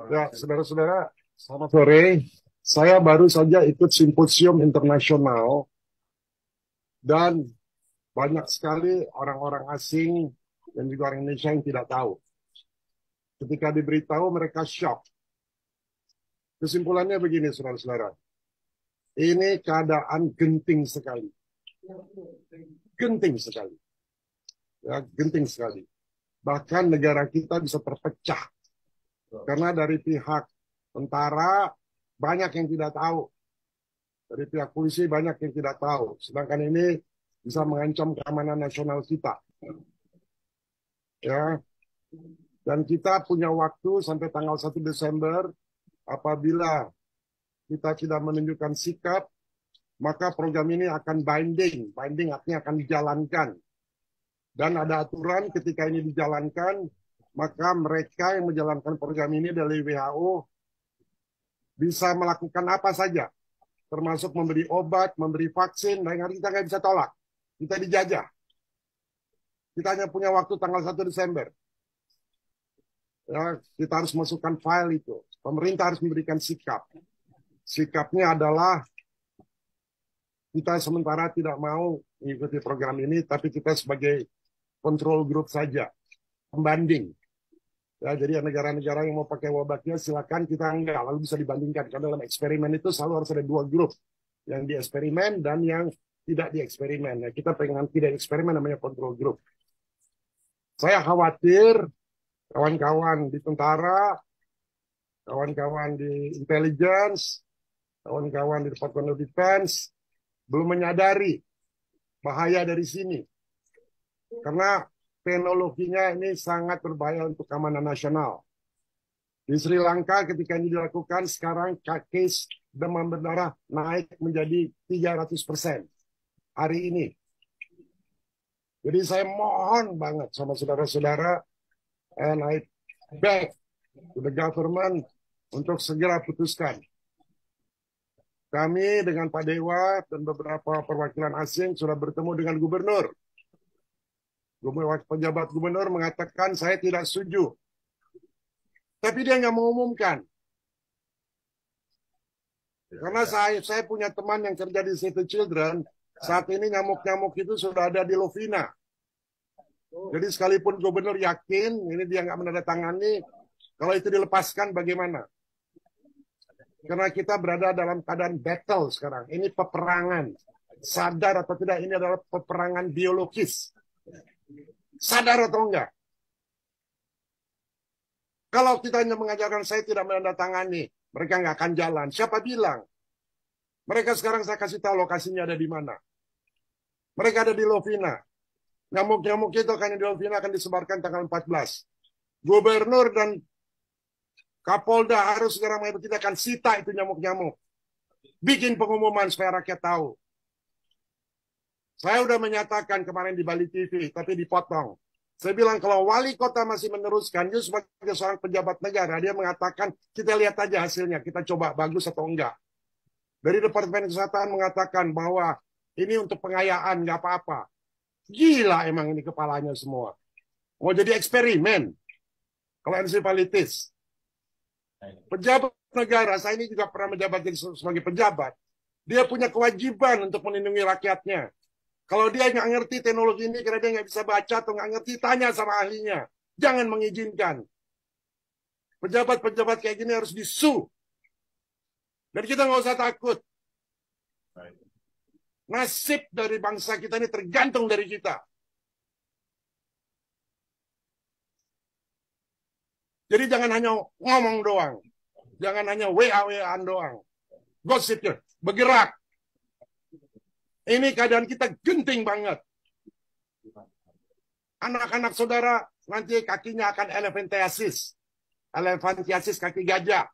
Ya, saudara-saudara, selamat sore. Saya baru saja ikut simposium internasional dan banyak sekali orang-orang asing dan juga orang Indonesia yang tidak tahu. Ketika diberitahu mereka shock. Kesimpulannya begini, saudara-saudara. Ini keadaan genting sekali. Genting sekali. Ya, genting sekali. Bahkan negara kita bisa terpecah. Karena dari pihak tentara banyak yang tidak tahu. Dari pihak polisi banyak yang tidak tahu. Sedangkan ini bisa mengancam keamanan nasional kita. Ya, dan kita punya waktu sampai tanggal 1 Desember. Apabila kita tidak menunjukkan sikap, maka program ini akan binding. Binding artinya akan dijalankan. Dan ada aturan ketika ini dijalankan, maka mereka yang menjalankan program ini dari WHO bisa melakukan apa saja. Termasuk memberi obat, memberi vaksin, dan kita nggak bisa tolak. Kita dijajah. Kita hanya punya waktu tanggal 1 Desember. Ya, kita harus masukkan file itu. Pemerintah harus memberikan sikap. Sikapnya adalah kita sementara tidak mau mengikuti program ini, tapi kita sebagai control group saja, pembanding. Ya, jadi negara-negara yang mau pakai wabahnya silakan, kita enggak, lalu bisa dibandingkan. Karena dalam eksperimen itu selalu harus ada dua grup, yang di eksperimen dan yang tidak di eksperimen. Ya, kita pengen tidak eksperimen namanya control group. Saya khawatir kawan-kawan di tentara, kawan-kawan di intelligence, kawan-kawan di Department of Defense belum menyadari bahaya dari sini. Karena teknologinya ini sangat berbahaya untuk keamanan nasional. Di Sri Lanka ketika ini dilakukan, sekarang case demam berdarah naik menjadi 300% hari ini. Jadi saya mohon banget sama saudara-saudara, and I beg to the government untuk segera putuskan. Kami dengan Pak Dewa dan beberapa perwakilan asing sudah bertemu dengan gubernur. Pejabat gubernur mengatakan saya tidak setuju. Tapi dia nggak mengumumkan. Karena saya punya teman yang kerja di Save the Children, saat ini nyamuk-nyamuk itu sudah ada di Lovina. Jadi sekalipun gubernur yakin ini dia nggak menandatangani, kalau itu dilepaskan bagaimana? Karena kita berada dalam keadaan battle sekarang. Ini peperangan. Sadar atau tidak, ini adalah peperangan biologis. Sadar atau enggak? Kalau kita hanya mengajarkan saya tidak menandatangani, mereka nggak akan jalan. Siapa bilang? Mereka sekarang saya kasih tahu lokasinya ada di mana. Mereka ada di Lovina. Nyamuk-nyamuk itu akan di Lovina akan disebarkan tanggal 14. Gubernur dan Kapolda harus segera mengambil tindakan, sita itu nyamuk-nyamuk. Bikin pengumuman supaya rakyat tahu. Saya udah menyatakan kemarin di Bali TV, tapi dipotong. Saya bilang kalau wali kota masih meneruskan, dia sebagai seorang pejabat negara, dia mengatakan kita lihat aja hasilnya, kita coba bagus atau enggak. Dari Departemen Kesehatan mengatakan bahwa ini untuk pengayaan, nggak apa-apa. Gila emang ini kepalanya semua. Mau jadi eksperimen. Kalau ensefalitis. Pejabat negara, saya ini juga pernah menjabat jadi sebagai pejabat. Dia punya kewajiban untuk melindungi rakyatnya. Kalau dia nggak ngerti teknologi ini, karena dia nggak bisa baca atau nggak ngerti, tanya sama ahlinya. Jangan mengizinkan. Pejabat-pejabat kayak gini harus disu. Dan kita nggak usah takut. Nasib dari bangsa kita ini tergantung dari kita. Jadi jangan hanya ngomong doang. Jangan hanya WA-WAan doang. Gosipnya, bergerak. Ini keadaan kita genting banget. Anak-anak saudara nanti kakinya akan elephantiasis. Elephantiasis kaki gajah.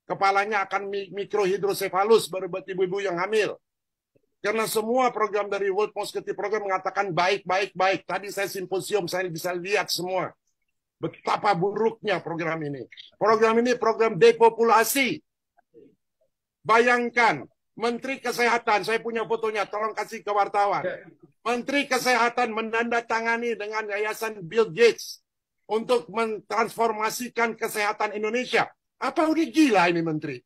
Kepalanya akan mikrohidrosefalus baru buat ibu-ibu yang hamil. Karena semua program dari World Mosquito Program mengatakan baik. Tadi saya simposium, saya bisa lihat semua. Betapa buruknya program ini. Program ini program depopulasi. Bayangkan, Menteri Kesehatan, saya punya fotonya, tolong kasih ke wartawan. Menteri Kesehatan menandatangani dengan Yayasan Bill Gates untuk mentransformasikan kesehatan Indonesia. Apa udah gila ini Menteri?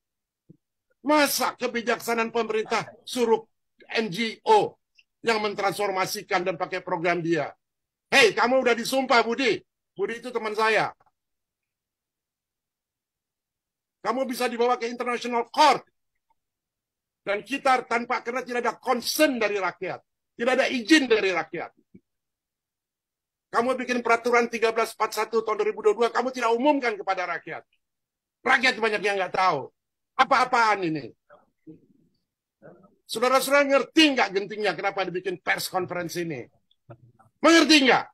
Masa kebijaksanaan pemerintah suruh NGO yang mentransformasikan dan pakai program dia? Hei, kamu udah disumpah, Budi. Budi itu teman saya. Kamu bisa dibawa ke International Court. Dan kita karena tidak ada concern dari rakyat. Tidak ada izin dari rakyat. Kamu bikin peraturan 1341 tahun 2022, kamu tidak umumkan kepada rakyat. Rakyat banyak yang nggak tahu. Apa-apaan ini? Saudara-saudara ngerti nggak gentingnya kenapa dibikin pers conference ini? Mengerti nggak?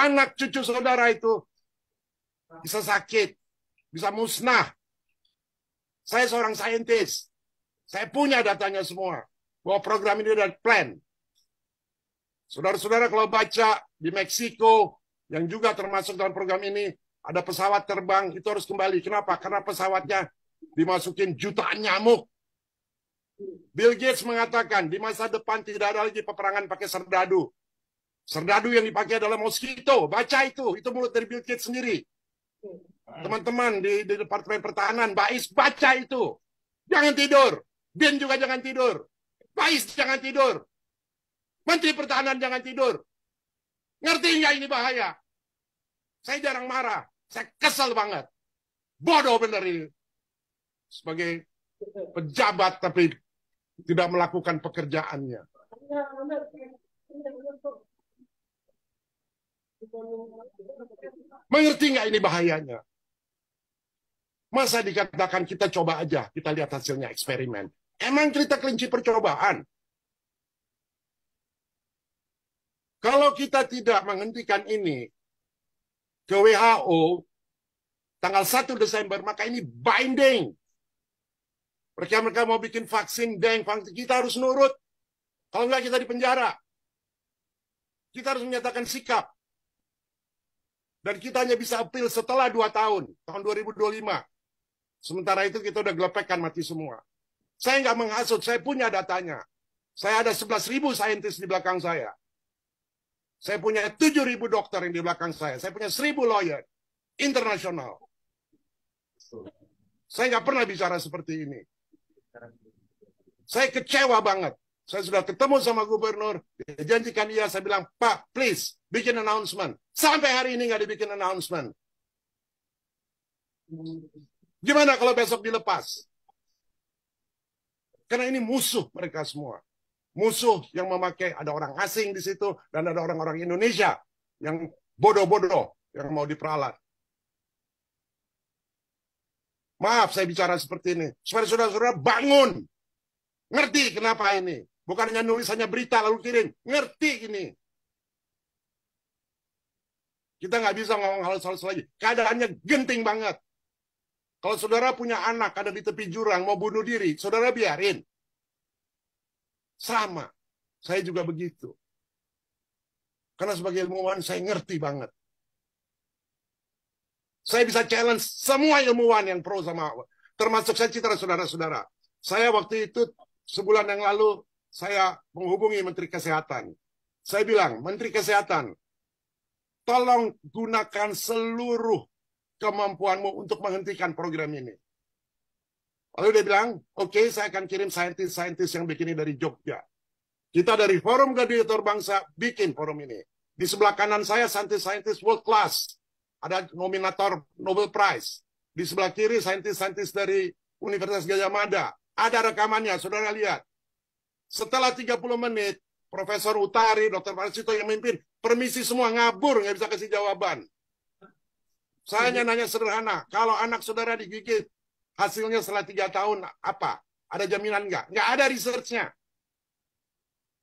Anak cucu saudara itu bisa sakit, bisa musnah. Saya seorang saintis. Saya punya datanya semua. Bahwa program ini ada plan. Saudara-saudara kalau baca di Meksiko, yang juga termasuk dalam program ini, ada pesawat terbang, itu harus kembali. Kenapa? Karena pesawatnya dimasukin jutaan nyamuk. Bill Gates mengatakan, di masa depan tidak ada lagi peperangan pakai serdadu. Serdadu yang dipakai adalah mosquito. Baca itu mulut dari Bill Gates sendiri. Teman-teman di Departemen Pertahanan, Bais, baca itu. Jangan tidur. Bin juga jangan tidur. Bais jangan tidur. Menteri Pertahanan jangan tidur. Ngerti nggak ini bahaya? Saya jarang marah. Saya kesel banget. Bodoh bener ini. Sebagai pejabat tapi tidak melakukan pekerjaannya. Mengerti nggak ini bahayanya? Masa dikatakan kita coba aja, kita lihat hasilnya eksperimen. Emang kita kelinci percobaan. Kalau kita tidak menghentikan ini ke WHO tanggal 1 Desember, maka ini binding. Mereka mau bikin vaksin, kita harus nurut. Kalau enggak kita di penjara. Kita harus menyatakan sikap. Dan kita hanya bisa appeal setelah 2 tahun, tahun 2025. Sementara itu kita udah gelepekkan mati semua. Saya nggak menghasut, saya punya datanya. Saya ada 11.000 saintis di belakang saya. Saya punya 7.000 dokter yang di belakang saya. Saya punya 1.000 lawyer internasional. Saya nggak pernah bicara seperti ini. Saya kecewa banget. Saya sudah ketemu sama gubernur, dijanjikan iya, saya bilang, Pak, please, bikin announcement. Sampai hari ini nggak dibikin announcement. Gimana kalau besok dilepas? Karena ini musuh mereka semua. Musuh yang memakai, ada orang asing di situ, dan ada orang-orang Indonesia yang bodoh-bodoh, yang mau diperalat. Maaf saya bicara seperti ini. Supaya saudara-saudara bangun. Ngerti kenapa ini. Bukan hanya nulisannya berita lalu kirim. Ngerti ini. Kita nggak bisa ngomong halus-halus lagi. Keadaannya genting banget. Kalau saudara punya anak ada di tepi jurang mau bunuh diri, saudara biarin. Sama. Saya juga begitu. Karena sebagai ilmuwan saya ngerti banget. Saya bisa challenge semua ilmuwan yang pro sama, termasuk saya citra saudara-saudara. Saya waktu itu sebulan yang lalu saya menghubungi Menteri Kesehatan. Saya bilang, Menteri Kesehatan, tolong gunakan seluruh kemampuanmu untuk menghentikan program ini. Lalu dia bilang, oke, saya akan kirim saintis-saintis yang bikin ini dari Jogja. Kita dari Forum Gladiator Bangsa bikin forum ini. Di sebelah kanan saya saintis-saintis world class. Ada nominator Nobel Prize. Di sebelah kiri saintis-saintis dari Universitas Gajah Mada. Ada rekamannya, saudara lihat. Setelah 30 menit, Profesor Utari, Dr. Parsito yang memimpin, permisi semua ngabur, nggak bisa kasih jawaban. Saya hanya nanya sederhana, kalau anak saudara digigit, hasilnya setelah 3 tahun apa? Ada jaminan nggak? Nggak ada research-nya.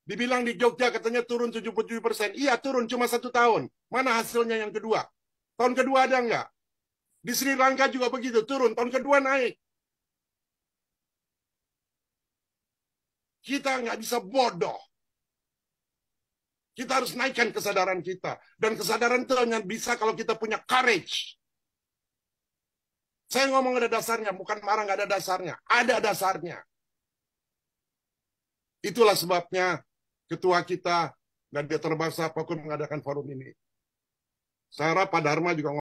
Dibilang di Jogja katanya turun 77%. Iya turun cuma 1 tahun. Mana hasilnya yang kedua? Tahun kedua ada nggak? Di Sri Lanka juga begitu, turun. Tahun kedua naik. Kita nggak bisa bodoh. Kita harus naikkan kesadaran kita. Dan kesadaran itu hanya bisa kalau kita punya courage. Saya ngomong ada dasarnya, bukan marah nggak ada dasarnya. Ada dasarnya. Itulah sebabnya ketua kita dan dia terbangsa Pakun mengadakan forum ini. Saya harap Pak Dharma juga